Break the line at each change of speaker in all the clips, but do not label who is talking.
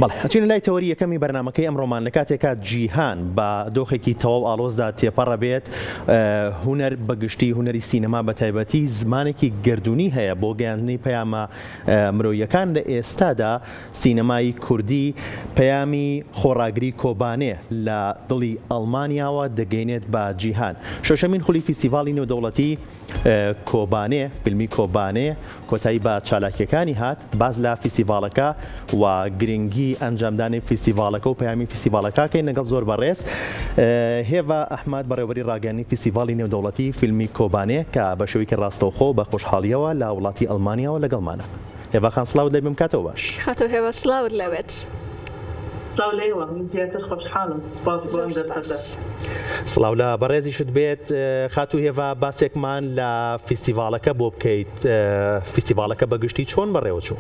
بەڵێ ئەچینە لای تەوەری یەکەمی بەرنامەکەی ئەمڕۆمان لە کاتێکا جیهان بە دۆخێکی تەواو ئاڵۆزدا تێپەڕە بێت هونەر بەگشتی هونەری سینەما بە تایبەتی زمانێکی گردردونی هەیە بۆ گەیاندنی پەیامە مرۆییەکان لە ئێستادا سینەمای کوردی پەیامی خۆڕاگری کۆبانێ لە دڵی ئەڵمانیاوە دەگەینێت بە جیهان. شەشەمین خولی فیستیڤاڵی نێودەوڵەتی کۆبانێ فیلمی کۆبانێ کۆتایی بە چالاکیەکانی هات باز لە فیستیڤاڵەکە و گرنگی ئەنجامدانی فیستیڤالەکە و پەیامی فیستیڤالەکەکەی لەگەڵ زۆر بەڕێز هێڤا ئەحمەد بەڕێوەبەری ڕاگەیاندنی فیستیڤاڵی نێودەوڵەتی فیلمی کۆبانێ کە بە شێوەیەکی ڕاستەوخۆ بە خۆشحاڵیەوە لە وڵاتی ئەڵمانیاوە لەگەڵمانە. هێڤا خان سڵاوت لێ بم کاتەوە باش.
خاتۆ هێوا سڵاوت لەوێت.
سڵاو لێوە من زیاتر خۆشحاڵم سپاس بۆ ئەم دەرفەتە.
سڵاو لە بەڕێزیشت بێت خاتو هێڤا باسێکمان لە فیستیڤالەکە بۆ بکەیت فیستیڤالەکە بەگشتی چۆن بەڕێوە چوو؟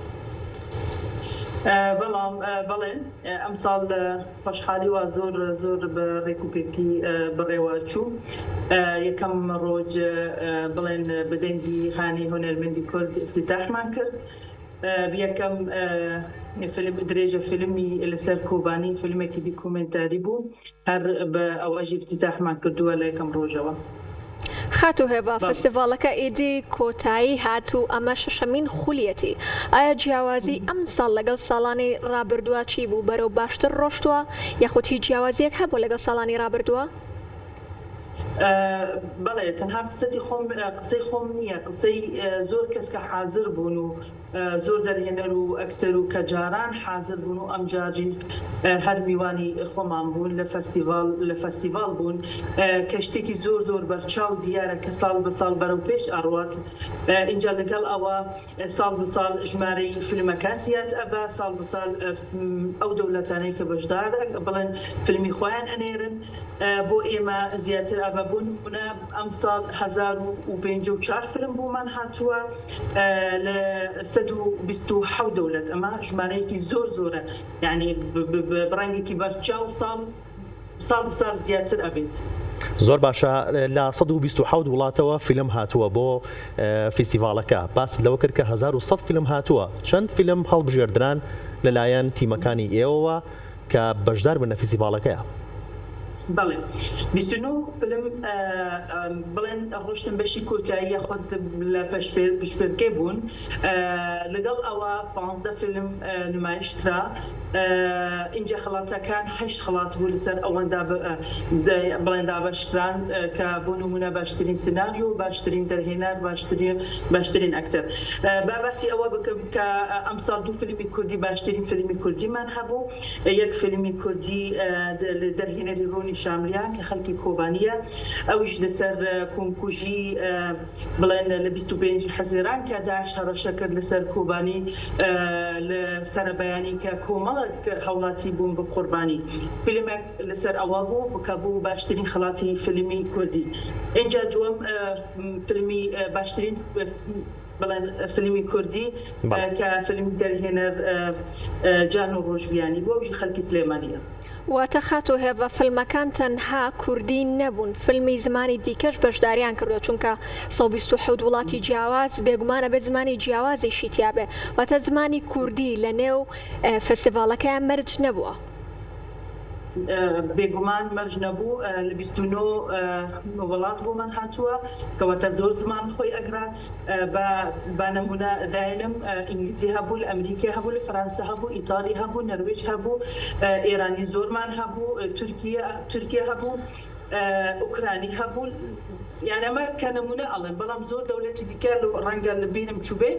بەڵام بەڵێن ئەم ساڵ خۆشحاڵی وا زۆر زۆر بە ڕێکوپێکی بڕێوە چوو. یەکەم ڕۆژ بڵێن بەدەنگی هانی هونەرمەندی کورد افتتاحمان کرد. یەکەم درێژە فیلمی لەسەر کۆبانی فیلمێکی دیکومنتاری بوو هەر بە ئەوەژی افتتاحمان کردووە لە یەکەم ڕۆژەوە.
خاتو هێوا فستیڤالەکە ئیدی کۆتایی هات و ئەمە شەشەمین خولیەتی. ئایا جیاوازی ئەم ساڵ لەگەڵ ساڵانی ڕابردووە چی بوو بەرەو باشتر ڕۆشتووە یاخود هیچ جیاوازیەک هەبوو لەگەڵ ساڵانی ڕابردووە؟
بەڵێ تەنها قسەی خۆم نییە قسەی زۆر کەس کە حاضر بوون و زۆر دەرهێنەر و ئەکتەر و کە جاران حاضر بوون و ئەم جاری هەر میوانی خۆمان بوون لە فەستیڤال بوون کە شتێکی زۆر زۆر بەرچاو دیارە کە ساڵ بە ساڵ بەرەو پێش ئەڕوات. اینجا لەگەڵ ئەوە ساڵ بە ساڵ ژمارەی فیلمەکە زیاد ئەبە ساڵ بە ساڵ ئەو دەوڵەتانەی کە بەشدار بڵێن فیلمی خۆیان ئەنێرن بۆ ئێمە زیاتر ئەبە بوون ئەم ساڵ 1054 فیلم بوومان هاتووە لە 127 دەوڵەت. ئەمە ژمارەیەکی زۆر زۆرە یعنی بڕنگێکی بەرچاو ساڵ ساڵ زیاتر ئەبێت.
زۆر باشە لە 127 وڵاتەوە فیلم هاتووە بۆ فیستیڤالەکە باس لەوە کرد کە 1100 فیلم هاتووە. چەند فیلم هەڵبژێردران لەلایەن تیمەکانی ئێوەوە کە بەشدار بن لە فیستیڤالەکەیە؟
بەڵێ 29 فیلم بڵێن ڕۆشتن بەشی کۆتایی خۆت لە پشتپێکەی بوون. لەگەڵ ئەوە 15 فیلم نمایشکرا. اینجا خڵاتەکان 8 خڵات بوو لەسەر ئەوەندا بڵێن دابەشکران کە بۆ نمونە باشترین سناریۆ باشترین دەرهێنەر باشترین ئەکتەر. باسی ئەوە بکەم کە ئەم ساڵ 2 فیلمی کوردی باشترین فیلمی کوردیمان هەبوو. یەک فیلمی کوردی دەرهێنەری ڕۆنی شاملیان کە خەڵکی کۆبانیە ئەویش لەسەر کۆنکوژی بڵێن لە 25 حەزێران کە داعش هەڕەشە کرد لەسەر کۆبانی لە سەربەیانی کە کۆمەڵک هەوڵاتی بوون بە قوربانی. فیلمێک لەسەر ئەوە بوو بکە بوو باشترین خڵاتی فیلمی کوردی. اینجا دووەم فیلمی باشترین بڵێن فیلمی کوردی کە فیلمی دەرهێنەر جان و ڕۆژبیانی بووە وژی خەڵکی سلێمانیە.
واتە خاتۆ هێڤە فیلمەکان تەنها کوردی نەبوون فیلمی زمانی دیکەش بەشداریان کردو چونکە 127 وڵاتی جیاواز بێگومانە بێت زمانی جیاوازیشی تیابێ واتە زمانی کوردی لە نێو فستیڤالەکەیان مەرج نەبووە.
بێگومان مەرج نەبوو لە 29 وڵات بۆمان هاتووە کەواتە زۆر زمان خۆی ئەگرا. بە نمونە داێنم ئینگلیزی هەبوو لە ئەمریکا هەبوو لە فەرانسە هەبوو ئیتالی هەبوو نەروێج هەبوو ئێرانی زۆرمان هەبوو تورکیا هەبوو ئوکرانی هەبوو. یعنی ئەمە کە نمونە ئەڵێن بەڵام زۆر دەوڵەتی دیکە ڕەنگە لە بینم چوبێ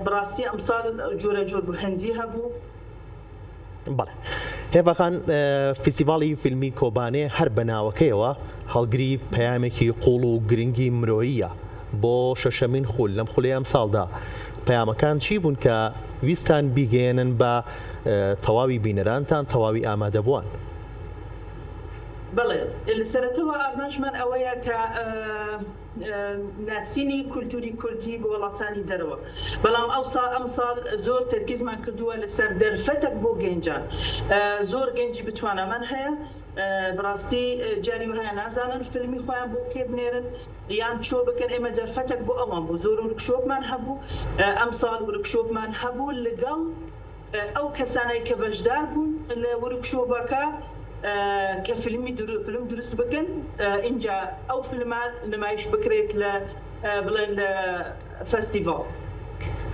بڕاستی ئەمساڵ جۆرە جۆر بوو هەندی هەبوو.
بەڵێ هێڤەخان فیستیڤاڵی فیلمی کۆبانێ هەر بەناوەکەیەوە هەڵگری پەیامێکی قوڵ و گرنگی مرۆییە بۆ شەشەمین خول لەم خولەی ئەم ساڵدا. پەیامەکان چی بوون کە ویستان بیگەێنن بە تەواوی بینەرانتان تەواوی ئامادەبووان؟
بەڵێ لەسەرەتەوە ئاماژمان ئەوەیە کە ناسینی کولتوری کوردی بۆ وڵاتانی دەرەوە بەڵام ئەم ساڵ زۆر تەرکیزمان کردووە لەسەر دەرفەتێک بۆ گەنجان. زۆر گەنجی بتوانەمان هەیە بڕاستی جاری وهەیە نازانن فیلمی خۆیان بۆ کێ بنێرن یان چۆ بکەن. ئێمە دەرفەتێک بۆ ئەوان بوو زۆر ورکشۆپمان هەبوو. ئەم ساڵ ورکشۆپمان هەبوو لەگەڵ ئەو کەسانەی کە بەشدار بوون لە وەرکشۆپەکە کە فیلم دروست بکەن اینجا ئەو فیلمات نمایش بکرێت لە بڵێن لە فەستیڤاڵ.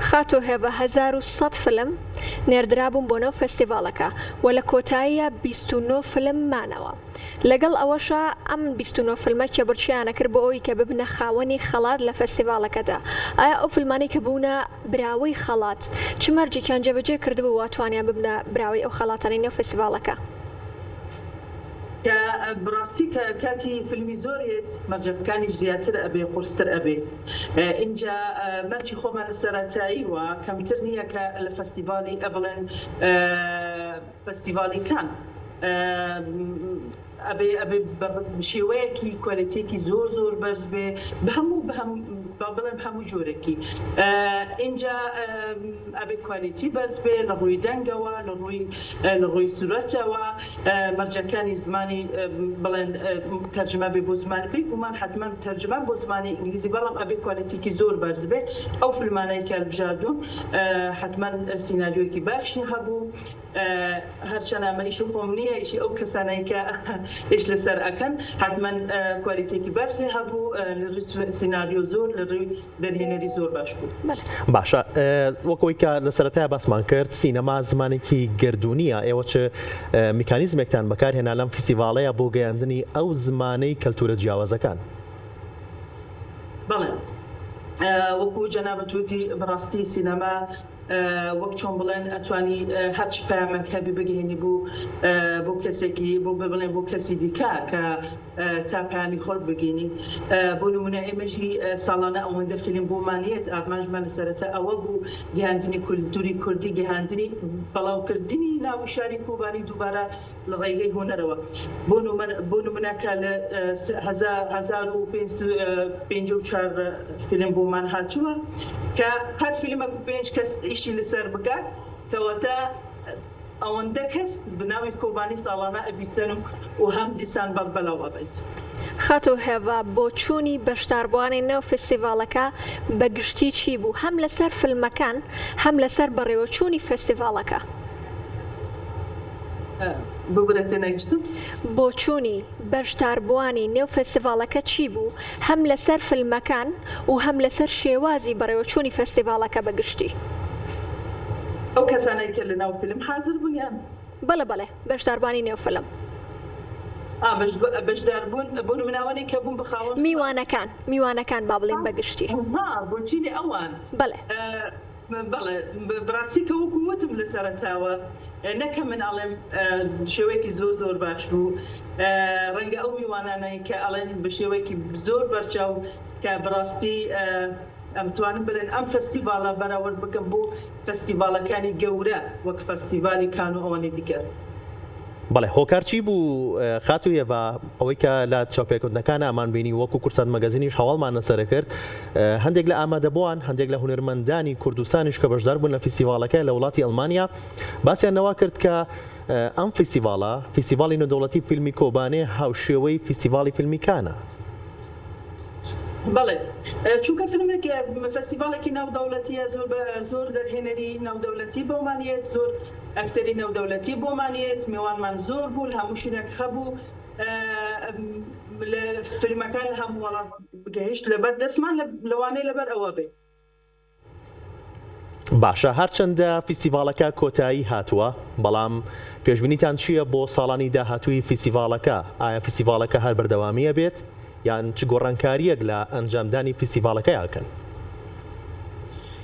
خاتۆ هێبە 1100 فلم نێردرابوون بۆ نەو فەستیڤاڵەکە و لە کۆتاییە 29 فلم مانەوە. لەگەڵ ئەوەشە ئەم 29 فیلمە کێبڕچیانە کرد بۆ ئەوی کە ببنە خاوەنی خەڵات لە فەستیڤاڵەکەدا. ئایا ئەو فیلمانەی کە بوونە براوەی خەڵات چ مەرجێکیان جێبەجێ کردبوو واتوانیان ببنە براوەی ئەو خەڵاتانەی نێو فەستیڤاڵەکە؟
کە بڕاستی کە کاتی فیلمی زۆرێت مەرجەکانیش زیاتر ئەبێ قورستر ئەبێ. اینجا مەرجی خۆمان لە سەرەتایی وە کەمتر نییە کە لە فەستیڤاڵی ئەبڵێن فەستیڤاڵی کان ئەبێ شێوەیەکی کۆلیتێکی زۆر بەرز بێ بڵێم هەموو جۆرەکی. اینجا ئەبێ کوالیتی بەرز بێ لە ڕووی دەنگەوە لە ڕووی سورەتەوە مەرجەکانی زمانی بڵێن تەرجمە بێ بۆ زمانی پێی گومان حتمما تەرجمە بۆ زمانی ئینگلیزی بەڵام ئەبێ کوالیتێکی زۆر بەرز بێ. ئەو فیلمانەی کە بژاردوون حتمما سیناریۆیەکی باشی هەبوو هەرچەنە ئەمە ئیشی خۆم نییە ئیشی ئەو کەسانەی کە ئیش لەسەر ئەکەن حتمما کوالیتێکی بەرزی هەبوو لە ڕووی سیناریۆ زۆر لە ڕووی دەرهێنەری زۆر باش بوو.
باشە وەکەوەی کە لە سەرەتایە باسمان کرد سینەما زمانێکی گردوونیە ئێوە چ میکانیزمێکتان بەکارهێنا لەم فیستیڤاڵەیە بۆ گەیاندنی ئەو زمانەی کەلتورە جیاوازەکان؟
بەڵێ وەکو جەنابەت وتی بەڕاستی سینەما وەک چۆن بڵێن ئەتوانی هەرچ پامەک هەبی بگەێنی بۆ کەسێکی بۆ بڵێن بۆ کەسی دیکە کە تا پامی خۆت بگەینی. بۆ نمونە ئێمەژی ساڵانە ئەوەندە فیلم بۆمانیت ئاماژمان لە سەرەتا ئەوە بوو گەیاندنی کولتوری کوردی گەیاندنی بەڵاوکردنی ناو شاری کوبانی دووبارە لە ڕێگەی هۆنەرەوە. بۆ نمونەکە لە 1554 فیلم بۆمان هاتووە کە هەر فیلمە 5 کەس ئیشی لەسەر بکات کەواتە ئەوەندە کەس بناوی کۆبانی ساڵانە ئەبیسەن و هەم دیسان بەڵاو ئەبێت.
خاتۆ هێڤە بۆ چوونی بەشداربووانی نێو فستیڤاڵەکە بەگشتی چی بوو هەم لەسەر فیلمەکان هەم لەسەر بەڕێوەچوونی فستیڤاڵەکە؟ بۆ چوونی بەشداربووانی نێو فستیڤاڵەکە چی بوو هەم لەسەر فیلمەکان و هەم لەسەر شێوازی بەڕێوەچوونی فستیڤاڵەکە بەگشتی؟
ئەو کەسانەی کە لە ناو فیلم حاضر بوونیان؟
بەڵێ بەشداربووانی نێو فیلم
بەشداربوون بۆ نموناوانەی کە بوون بخاوە
میوانەکان با بڵێن بەگشتی
بۆچینی ئەوان بەڵێ بڕاستی کە وەکو وتم لە سەرەتاوە نەکە من ئەڵێم شێوەیەکی زۆر باش بوو ڕەنگە ئەو میوانانەی کە ئەڵێن بە شێوەیەکی زۆر بەرچاو کە بڕاستی ئەمتوانم بڵێن ئەم فەستیڤاڵە بەراورد بکەم بۆ فەستیڤاڵەکانی گەورە وەک فەستیڤالی کان و ئەوانەی دیکە.
بەڵێ هۆکارچی بوو خاتوویە بە ئەوەی کە لە چاوپێکوتنەکان ئامان بینی وەکو کورسات مەگەزینیش هەواڵمان لەسەر کرد هەندێک لە ئامادەبووان هەندێک لە هونەرمەندانی کوردستانیش کە بەشدار بوون لە فیستیڤاڵەکە لە وڵاتی ئەڵمانیا باسییان نەوا کرد کە ئەم فیستیڤاڵی نەودەوڵەتی فیلمی کۆبانێ هاوشێوەی فیستیڤاڵی فیلمی کانە.
بەڵێ چونکە فیلمێکی فەستیڤاڵێکی ناودەوڵەتیە زۆر دەرهێنەری ناودەوڵەتی بۆمانێت زۆر ئەکتەری ناودەوڵەتی بۆمانێت میوانمان زۆر بوو لە هەموو شوێنێک هەبوو لە فیلمەکان لە هەموو وڵات گەیشت لەبەر دەستمان لەوانەیە لەبەر ئەوە بێ.
باشە هەرچەندە فیستیڤاڵەکە کۆتایی هاتووە بەڵام پێشبینیتان چییە بۆ ساڵانی داهاتووی فیستیڤاڵەکە؟ ئایا فیستیڤاڵەکە هەر بەردەوامیە بێت یان چ گۆڕانکاریەک لە ئەنجامدانی فیستیڤاڵەکە یاکەن؟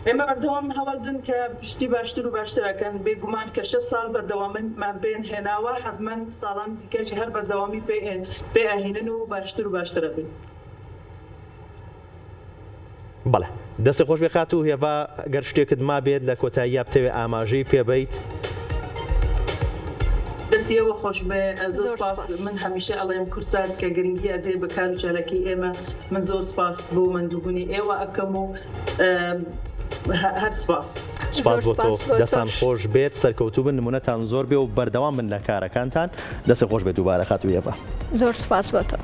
ئێمە بەردەوام هەوڵدن کە پشتی باشتر و باشترەکەن بێگومان کە 6 ساڵ بەردەوامیمان پێێن هێناوە حتمما ساڵان دیکەشی هەر بەردەوامی پێ ئاهێنن و باشتر و باشترە بن.
بەڵێ دەستی خۆش بێخات و هێڤە گەر شتێکت ما بێت لە کۆتاییە بتەوێ ئاماژەی پێبیت
دەستیەوە خۆش بێ زۆر سپاس. من هەمیشە ئەڵێم کورسات کە گرنگی ئەدێ بەکار و چالەکی ئێمە من زۆر سپاس بۆ مندووبوونی ئێوە ئەەکەم و هەر سپاس
بۆ تۆ دەستان خۆش بێت سەرکەوتوو بن نمونەتان زۆر بێ و بەردەوام بن لە کارەکانتان دەستی خۆش بێت دووبارە خاتوویەوە
زۆر سپاس بۆ تۆ.